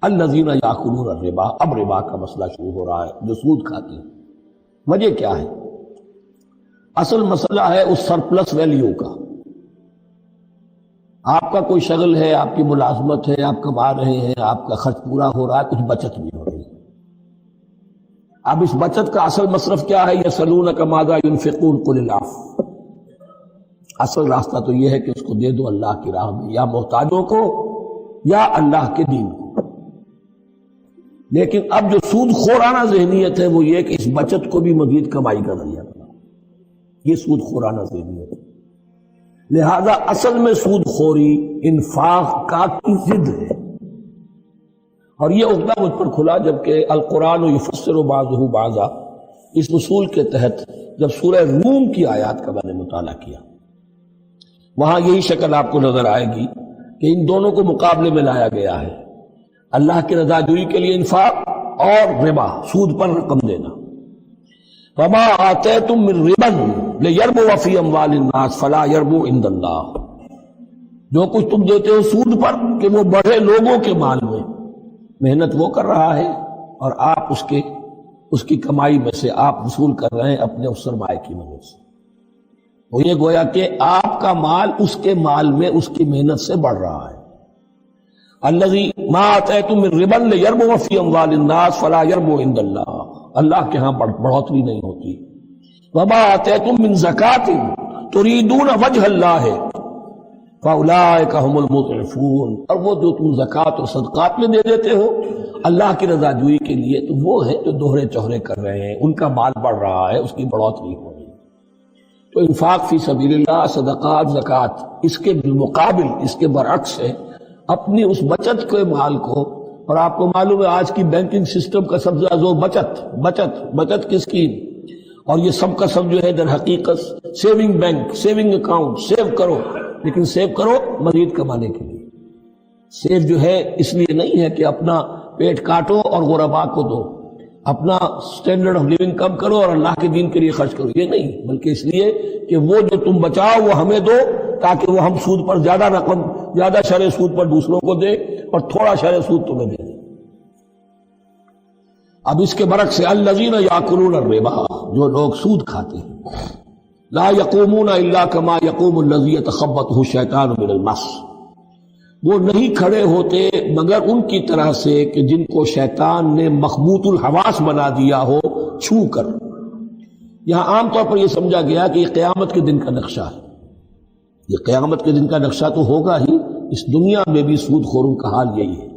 الذین یاکلون الربا، اب ربا کا مسئلہ شروع ہو رہا ہے، جو سود کھاتے ہیں۔ وجہ کیا ہے؟ اصل مسئلہ ہے اس سرپلس ویلیو کا۔ آپ کا کوئی شغل ہے، آپ کی ملازمت ہے، آپ کما رہے ہیں، آپ کا خرچ پورا ہو رہا ہے، کچھ بچت بھی ہو رہی ہے۔ اب اس بچت کا اصل مصرف کیا ہے؟ یسألونک ماذا ينفقون قل العفو۔ اصل راستہ تو یہ ہے کہ اس کو دے دو اللہ کی راہ میں، یا محتاجوں کو یا اللہ کے دین کو۔ لیکن اب جو سود خورانہ ذہنیت ہے وہ یہ کہ اس بچت کو بھی مزید کمائی کا ذریعہ بنا، یہ سود خورانہ ذہنیت ہے۔ لہذا اصل میں سود خوری انفاق کا کی ضد ہے، اور یہ عقدہ مجھ پر کھلا جبکہ القرآن یفسر بعضہ بعضا، اس اصول کے تحت جب سورہ روم کی آیات کا میں نے مطالعہ کیا، وہاں یہی شکل آپ کو نظر آئے گی کہ ان دونوں کو مقابلے میں لایا گیا ہے، اللہ کی رضا جوئی کے لیے انفاق اور ربا، سود پر رقم دینا۔ وما آتیتم من ربا لیربو فی اموال الناس فلا یربو عند اللہ، جو کچھ تم دیتے ہو سود پر کہ وہ بڑھے لوگوں کے مال میں، محنت وہ کر رہا ہے اور آپ اس کی کمائی میں سے آپ وصول کر رہے ہیں اپنے اس سرمایہ کی مدد سے۔ وہ یہ گویا کہ آپ کا مال اس کے مال میں اس کی محنت سے بڑھ رہا ہے۔ الذی ما آتیتم من ربا لیربو فی اموال الناس فلا یربو عند اللہ، اللہ کے ہاں بڑھوتری نہیں ہوتی۔ وما آتیتم من زکاۃ تریدون وجہ اللہ فاولئک ھم المضعفون، اور وہ جو تم زکوٰۃ اور صدقات میں دے دیتے ہو اللہ کی رضا جوئی کے لیے، تو وہ ہے جو دوہرے چوہرے کر رہے ہیں، ان کا مال بڑھ رہا ہے، اس کی بڑھوتری ہو رہی ہے۔ تو انفاق فی سبیل اللہ، صدقات، زکوٰۃ، اس کے بالمقابل، اس کے برعکس ہے اپنی اس بچت کے مال کو، اور آپ کو معلوم ہے آج کی بینکنگ سسٹم کا سب سے زیادہ زور بچت کی اسکیم، اور یہ سب کا سب جو ہے در حقیقت saving bank, saving account, save کرو، لیکن سیو کرو مزید کمانے کے لیے۔ سیو جو ہے اس لیے نہیں ہے کہ اپنا پیٹ کاٹو اور غرباء کو دو، اپنا سٹینڈرڈ آف لیونگ کم کرو اور اللہ کے دین کے لیے خرچ کرو، یہ نہیں، بلکہ اس لیے کہ وہ جو تم بچاؤ وہ ہمیں دو، تاکہ وہ ہم سود پر زیادہ رقم، زیادہ شرح سود پر دوسروں کو دے اور تھوڑا شرح سود تمہیں دے دے۔ اب اس کے برعکس الذین یاکلون الربا، جو لوگ سود کھاتے ہیں، لا یقومون الا کما یقوم الذی یتخبطہ الشیطان من المس، وہ نہیں کھڑے ہوتے مگر ان کی طرح سے کہ جن کو شیطان نے مخبوط الحواس بنا دیا ہو چھو کر۔ یہاں عام طور پر یہ سمجھا گیا کہ یہ قیامت کے دن کا نقشہ ہے، یہ قیامت کے دن کا نقشہ تو ہوگا ہی، اس دنیا میں بھی سود خوروں کا حال یہی ہے۔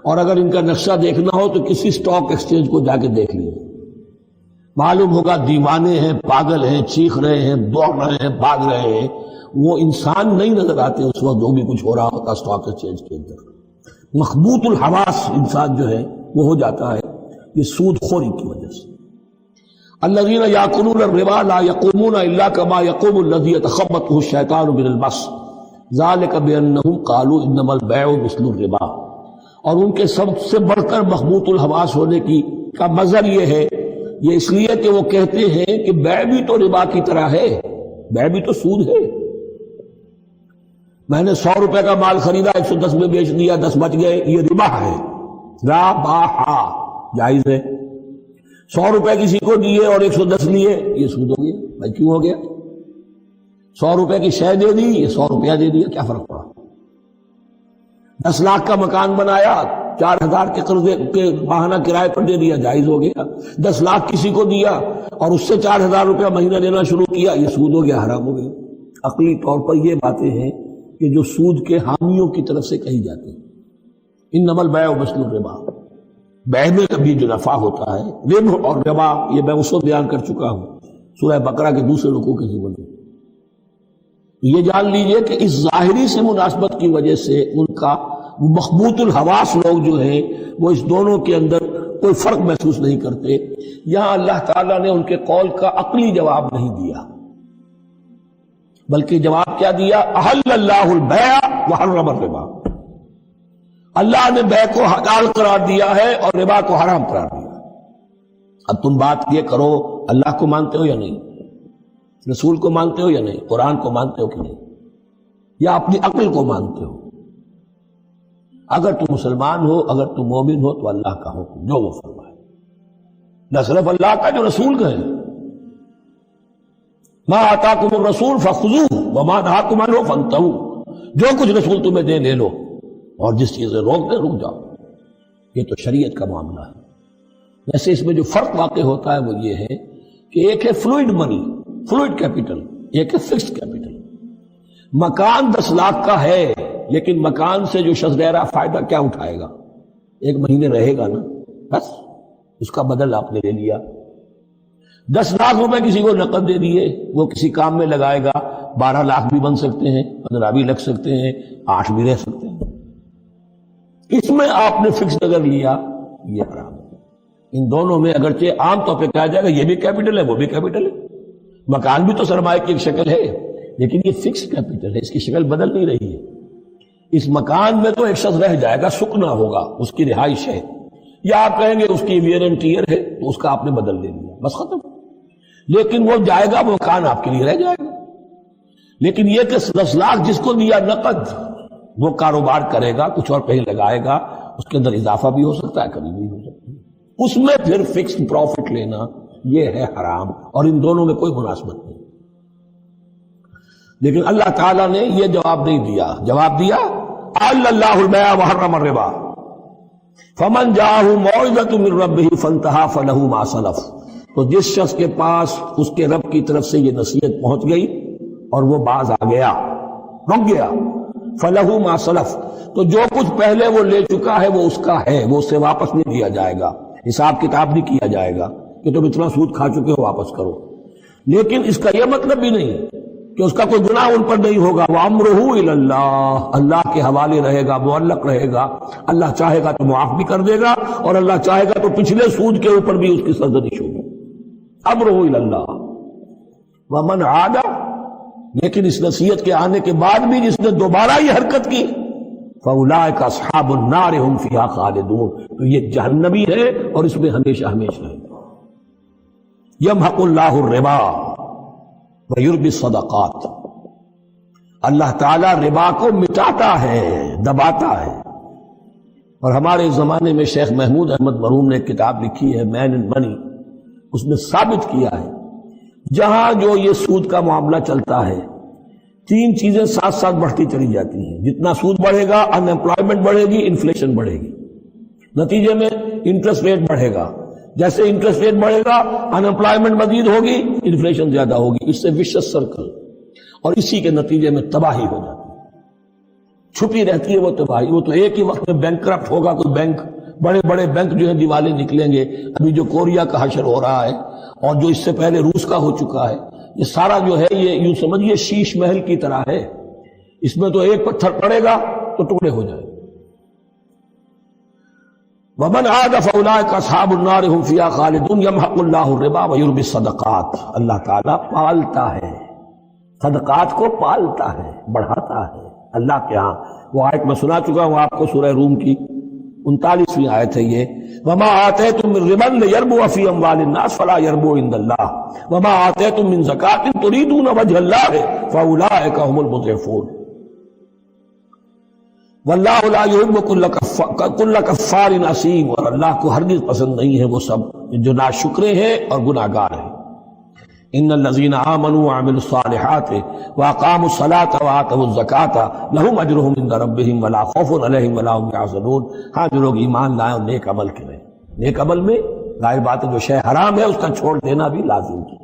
اور اگر ان کا نقشہ دیکھنا ہو تو کسی سٹاک ایکسچینج کو جا کے دیکھ لیجیے، معلوم ہوگا دیوانے ہیں، پاگل ہیں، چیخ رہے ہیں، دوڑ رہے ہیں، بھاگ رہے ہیں، وہ انسان نہیں نظر آتے اس وقت جو بھی کچھ ہو رہا ہوتا سٹاک ایکسچینج کے اندر۔ مخبوط الحواس انسان جو ہے وہ ہو جاتا ہے، یہ سود خوری کی وجہ سے۔ الذین یاکلون الربا لا یقومون الا کما یقوم الذی یتخبطہ الشیطان من المس ذلک بانہم قالوا انما البیع مثل الربا، اور ان کے سب سے بڑھ کر مخبوط الحواس ہونے کا مظہر یہ ہے، یہ اس لیے کہ وہ کہتے ہیں کہ بیع بھی تو ربا کی طرح ہے، بیع بھی تو سود ہے۔ میں نے 100 روپے کا مال خریدا، 110 میں بیچ دیا، 10 بچ گئے، یہ ربا ہے، ربا جائز ہے۔ 100 روپے کسی کو دیے اور 110 لیے، یہ سود ہو گیا۔ بھائی کیوں ہو گیا؟ 100 روپے کی شے دے دی، یہ 100 روپیہ دے دیا، کیا فرق پڑا؟ 10 لاکھ کا مکان بنایا، 4000 کے قرضے کے ماہانہ کرائے پر دے دیا، جائز ہو گیا۔ 10 لاکھ کسی کو دیا اور اس سے 4000 روپیہ مہینہ دینا شروع کیا، یہ سود ہو گیا، حرام ہو گیا۔ عقلی طور پر یہ باتیں ہیں کہ جو سود کے حامیوں کی طرف سے کہی جاتی ہیں۔ انما البیع مثل الربا، بیع میں کبھی جو نفع ہوتا ہے، ربح اور ربا، یہ میں اس وقت بیان کر چکا ہوں سورہ بقرہ کے دوسرے رکوع کے ضمن میں۔ یہ جان لیجئے کہ اس ظاہری سے مناسبت کی وجہ سے ان کا مخبوط الحواس لوگ جو ہیں وہ اس دونوں کے اندر کوئی فرق محسوس نہیں کرتے۔ یہاں اللہ تعالیٰ نے ان کے قول کا عقلی جواب نہیں دیا، بلکہ جواب کیا دیا؟ احل اللہ البیع وحرم الربا، اللہ نے بیع کو حلال قرار دیا ہے اور ربا کو حرام قرار دیا۔ اب تم بات یہ کرو، اللہ کو مانتے ہو یا نہیں؟ رسول کو مانتے ہو یا نہیں؟ قرآن کو مانتے ہو کہ نہیں؟ یا اپنی عقل کو مانتے ہو؟ اگر تم مسلمان ہو، اگر تم مومن ہو تو اللہ کا حکم جو وہ فرمائے، نہ صرف اللہ کا، جو رسول کا ہے، ما آتاکم الرسول فخذوہ وما نہاکم عنہ فانتہوا، جو کچھ رسول تمہیں دے لے لو، اور جس چیز سے روک دے رک جاؤ۔ یہ تو شریعت کا معاملہ ہے۔ ویسے اس میں جو فرق واقع ہوتا ہے وہ یہ ہے کہ ایک ہے فلوئڈ منی، فلوئڈ کیپٹل، ایک ہے فکسڈ کیپٹل۔ مکان 10 لاکھ کا ہے، لیکن مکان سے جو شخص رہ رہا فائدہ کیا اٹھائے گا؟ 1 مہینے رہے گا نا، بس اس کا بدل آپ نے لے لیا۔ 10 لاکھ روپے کسی کو نقد دے دیے، وہ کسی کام میں لگائے گا، 12 لاکھ بھی بن سکتے ہیں، 15 بھی لگ سکتے ہیں، 8 بھی رہ سکتے ہیں۔ اس میں آپ نے فکسڈ اگر لیا، یہ حرام ہے۔ ان دونوں میں اگرچہ عام طور پہ کہا جائے گا یہ بھی کیپٹل ہے وہ بھی کیپٹل ہے، مکان بھی تو سرمایہ کی ایک شکل ہے، لیکن یہ فکس کیپٹل ہے، اس کی شکل بدل نہیں رہی ہے۔ اس مکان میں تو ایک شخص رہ جائے گا، سکنا ہوگا، اس کی رہائش ہے، یا آپ کہیں گے اس کی ویئر اینڈ ٹیئر ہے تو اس کا آپ نے بدل لے لیا، بس ختم۔ لیکن وہ جائے گا، وہ مکان آپ کے لیے رہ جائے گا۔ لیکن یہ کہ 10 لاکھ جس کو دیا نقد، وہ کاروبار کرے گا، کچھ اور کہیں لگائے گا، اس کے اندر اضافہ بھی ہو سکتا ہے، کمی بھی ہو سکتی ہے، اس میں پھر فکسڈ پروفٹ لینا یہ ہے حرام، اور ان دونوں میں کوئی مناسبت نہیں۔ لیکن اللہ تعالیٰ نے یہ جواب نہیں دیا، جواب دیا احل اللہ البیع وحرم الربا فمن جاءہ موعظۃ من ربہ فانتہی فلہ ما سلف، تو جس شخص کے پاس اس کے رب کی طرف سے یہ نصیحت پہنچ گئی اور وہ باز آ گیا، رک گیا، فلہ ما سلف، تو جو کچھ پہلے وہ لے چکا ہے وہ اس کا ہے، وہ اسے واپس نہیں دیا جائے گا، حساب کتاب نہیں کیا جائے گا کہ تم اتنا سود کھا چکے ہو واپس کرو۔ لیکن اس کا یہ مطلب بھی نہیں کہ اس کا کوئی گناہ ان پر نہیں ہوگا، وَأَمْرُهُ إِلَى اللَّهِ، اللہ کے حوالے رہے گا، معلق رہے گا، اللہ چاہے گا تو معاف بھی کر دے گا، اور اللہ چاہے گا تو پچھلے سود کے اوپر بھی اس کی سرزنش ہوگی۔ أَمْرُهُ إِلَى اللَّهِ وَمَنْ عَادَ، لیکن اس نصیحت کے آنے کے بعد بھی جس نے دوبارہ یہ حرکت کی، فَأُولَٰئِكَ أَصْحَابُ النَّارِ هُمْ فِيهَا خَالِدُونَ، تو یہ جہنمی ہے اور اس میں ہمیشہ ہمیشہ ہے۔ يَمْحَقُ اللَّهُ الرِّبَا وَيُرْبِي الصَّدَقَاتِ، اللہ تعالیٰ ربا کو مٹاتا ہے، دباتا ہے۔ اور ہمارے زمانے میں شیخ محمود احمد مرحوم نے ایک کتاب لکھی ہے مین اینڈ منی، اس میں ثابت کیا ہے جہاں جو یہ سود کا معاملہ چلتا ہے 3 چیزیں ساتھ ساتھ بڑھتی چلی جاتی ہیں۔ جتنا سود بڑھے گا ان امپلائمنٹ بڑھے گی، انفلیشن بڑھے گی، نتیجے میں انٹرسٹ ریٹ بڑھے گا، جیسے انٹرسٹ ریٹ بڑھے گا ان امپلائمنٹ مزید ہوگی، انفلیشن زیادہ ہوگی، اس سے وشس سرکل، اور اسی کے نتیجے میں تباہی ہو جاتی ہے، چھپی رہتی ہے وہ تباہی۔ وہ تو ایک ہی وقت میں بینکرپٹ ہوگا کوئی بینک، بڑے بڑے بینک جو ہیں دیوالے نکلیں گے، ابھی جو کوریا کا حشر ہو رہا ہے اور جو اس سے پہلے روس کا ہو چکا ہے، یہ سارا جو ہے یہ یوں سمجھیے شیش محل کی طرح ہے، اس میں تو ایک پتھر پڑے گا تو ٹکڑے ہو جائیں۔ وَمَنْ عَادَ فَأُولَٰئِكَ أَصْحَابُ النَّارِ هُمْ فِيهَا خَالِدُونَ يَمْحَقُ اللَّهُ الرِّبَا وَيُرْبِي الصَّدَقَاتِ، اللہ تعالیٰ پالتا ہے، صدقات کو پالتا ہے، بڑھاتا ہے اللہ کے ہاں۔ وہ آیت میں سنا چکا ہوں آپ کو، سورہ روم کی 39ویں آیت ہے یہ، وَمَا آتَيْتُم مِّن رِّبًا لِّيَرْبُوَ فِي أَمْوَالِ النَّاسِ فَلَا يَرْبُو عِندَ اللَّهِ وَمَا آتَيْتُم مِّن زَكَاةٍ تُرِيدُونَ وَجْهَ اللَّهِ فَأُولَٰئِكَ هُمُ الْمُضْعِفُونَ واللہ لا يحب کل کفار اثیم، اور اللہ کو ہرگز پسند نہیں ہے وہ سب جو ناشکرے ہیں اور گناہگار ہیں۔ ان الذین آمنوا وعملوا الصالحات واقاموا الصلاة وآتوا الزکاة لهم اجرهم عند ربهم ولا خوف علیہم ولا هم یحزنون۔ ہاں جو لوگ ایمان لائیں اور نیک عمل کریں، نیک عمل میں ظاہر بات ہے جو شے حرام ہے اس کا چھوڑ دینا بھی لازم ہے،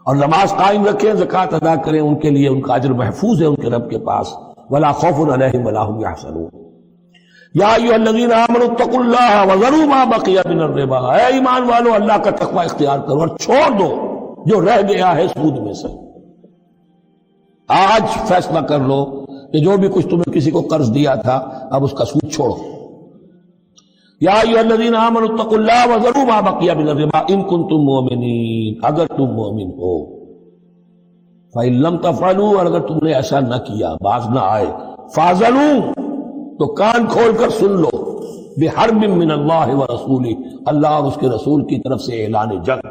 اور نماز قائم رکھیں، زکوٰۃ ادا کریں، ان کے لیے ان کا اجر محفوظ ہے ان کے رب کے پاس، ولا خوف علیہم ولا هم یحزنون۔ یا ایھا الذین آمنوا اتقوا اللہ وذروا ما بقی من الربا، اے ایمان والو اللہ کا تقوی اختیار کرو اور چھوڑ دو جو رہ گیا ہے سود میں سے۔ آج فیصلہ کر لو کہ جو بھی کچھ تمہیں کسی کو قرض دیا تھا اب اس کا سود چھوڑو۔ یا ایھا الذین آمنوا اتقوا اللہ وذروا ما بقی من الربا ان کنتم مؤمنین، اگر تم مومن ہو۔ فَإِن لَمْ تَفْعَلُوا، اور اگر تم نے ایسا نہ کیا، باز نہ آئے، فَاعْذَرُوا، تو کان کھول کر سن لو، بِحَرْبٍ مِّنَ اللَّهِ وَرَسُولِهِ، اللہ اور اس کے رسول کی طرف سے اعلان جنگ۔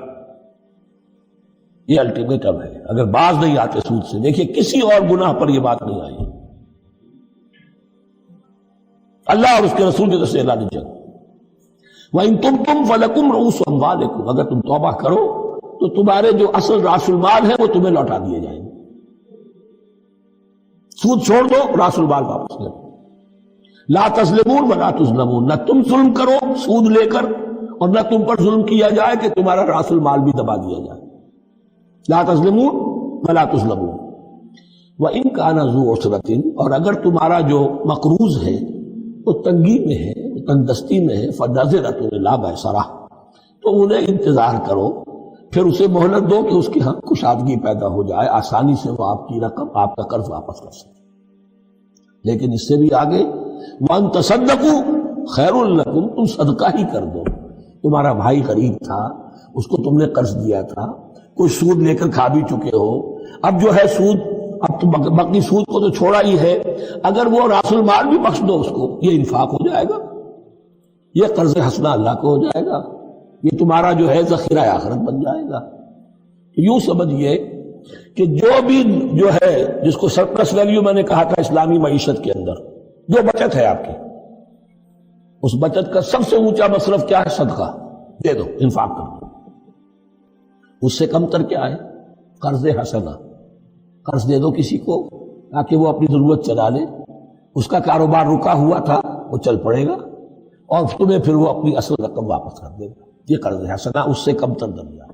یہ الٹیمیٹم ہے، اگر باز نہیں آتے سود سے۔ دیکھیے کسی اور گناہ پر یہ بات نہیں آئی، اللہ اور اس کے رسول کی طرف سے اعلان جنگ۔ وَإِن تُبْتُمْ فَلَكُمْ رُءُوسُ أَمْوَالِكُمْ، اگر تم توبہ کرو تو تمہارے جو اصل راس المال ہے وہ تمہیں لوٹا دیے جائیں گے۔ سود چھوڑ دو، راس المال واپس لے لو۔ لا تظلمون ولا تظلمون، نہ تم ظلم کرو سود لے کر اور نہ تم پر ظلم کیا جائے کہ تمہارا راس المال بھی دبا دیا جائے۔ لا تظلمون ولا تظلمون۔ وَإِن كَانَ ذُو عُسْرَةٍ، اور اگر تمہارا جو مقروض ہے وہ تنگی میں ہے، تنگ دستی میں ہے، فَنَظِرَةٌ إِلَىٰ مَيْسَرَةٍ، تو انہیں انتظار کرو، پھر اسے مہلت دو کہ اس کی ہاں کشادگی پیدا ہو جائے، آسانی سے وہ آپ کی رقم، آپ کا قرض واپس کر سکے۔ لیکن اس سے بھی آگے وَأَن تَصَدَّقُوا خَيْرٌ لَكُمْ، تم صدقہ ہی کر دو۔ تمہارا بھائی غریب تھا، اس کو تم نے قرض دیا تھا، کوئی سود لے کر کھا بھی چکے ہو، اب جو ہے سود، اب تو باقی سود کو تو چھوڑا ہی ہے، اگر وہ راس المال بھی بخش دو اس کو، یہ انفاق ہو جائے گا، یہ قرض حسنہ اللہ کو ہو جائے گا، یہ تمہارا جو ہے ذخیرہ آخرت بن جائے گا۔ یوں سمجھیے کہ جو بھی جو ہے جس کو سرپلس ویلیو میں نے کہا تھا اسلامی معیشت کے اندر، جو بچت ہے آپ کی، اس بچت کا سب سے اونچا مصرف کیا ہے؟ صدقہ دے دو، انفاق کر دو۔ اس سے کم تر کیا ہے؟ قرض حسنہ، قرض دے دو کسی کو تاکہ وہ اپنی ضرورت چلا لے، اس کا کاروبار رکا ہوا تھا وہ چل پڑے گا اور تمہیں پھر وہ اپنی اصل رقم واپس کر دے گا، یہ قرض حسنہ، اس سے کم تر درجہ۔